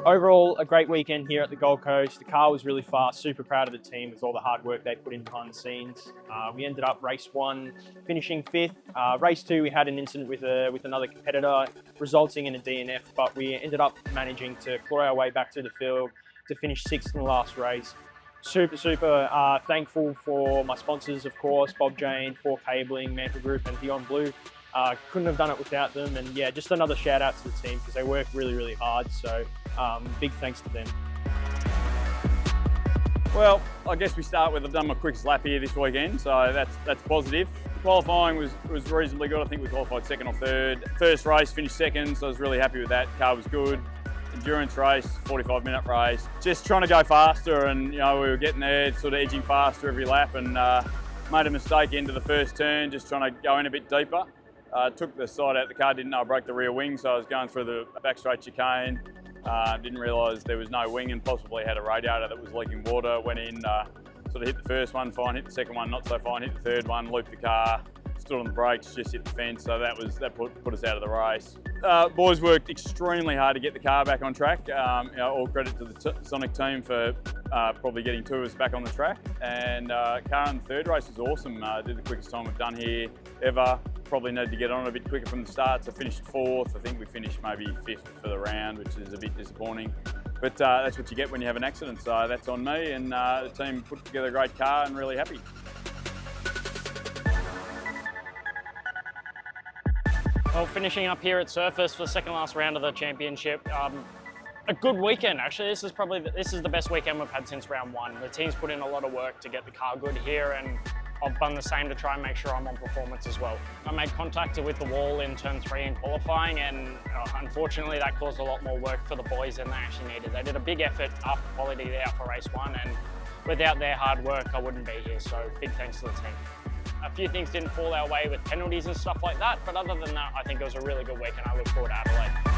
Overall, a great weekend here at the Gold Coast. The car was really fast, super proud of the team with all the hard work they put in behind the scenes. We ended up race 1, finishing 5th. Race 2, we had an incident with another competitor, resulting in a DNF, but we ended up managing to claw our way back to the field to finish 6th in the last race. Super thankful for my sponsors, of course, Bob Jane, 4 Cabling, Mantle Group and Beyond Blue. Couldn't have done it without them, and yeah, just another shout out to the team because they work really hard, so big thanks to them. Well, I guess we start with, I've done my quickest lap here this weekend, so that's positive. Qualifying was reasonably good. I think we qualified 2nd or 3rd. First race finished 2nd, so I was really happy with that. Car was good. Endurance race, 45-minute race. Just trying to go faster, and you know, we were getting there, sort of edging faster every lap, and made a mistake into the first turn, just trying to go in a bit deeper. Took the side out of the car, didn't know I broke the rear wing, so I was going through the back straight chicane. Didn't realise there was no wing and possibly had a radiator that was leaking water. Went in, sort of hit the first one fine, hit the second one not so fine, hit the third one, looped the car, stood on the brakes, just hit the fence, so that put us out of the race. Boys worked extremely hard to get the car back on track. You know, all credit to the Sonic team for probably getting 2 of us back on the track. And car in the 3rd race was awesome. Did the quickest time we've done here ever. Probably needed to get on a bit quicker from the start, so finished 4th. I think we finished maybe 5th for the round, which is a bit disappointing. But that's what you get when you have an accident, so that's on me, and the team put together a great car and really happy. Well, finishing up here at Surface for the second last round of the championship. A good weekend, actually. This is the best weekend we've had since round 1. The team's put in a lot of work to get the car good here, and I've done the same to try and make sure I'm on performance as well. I made contact with the wall in turn 3 in qualifying, and unfortunately that caused a lot more work for the boys than they actually needed. They did a big effort after quality day out for race 1, and without their hard work I wouldn't be here, so big thanks to the team. A few things didn't fall our way with penalties and stuff like that, but other than that I think it was a really good week and I look forward to Adelaide.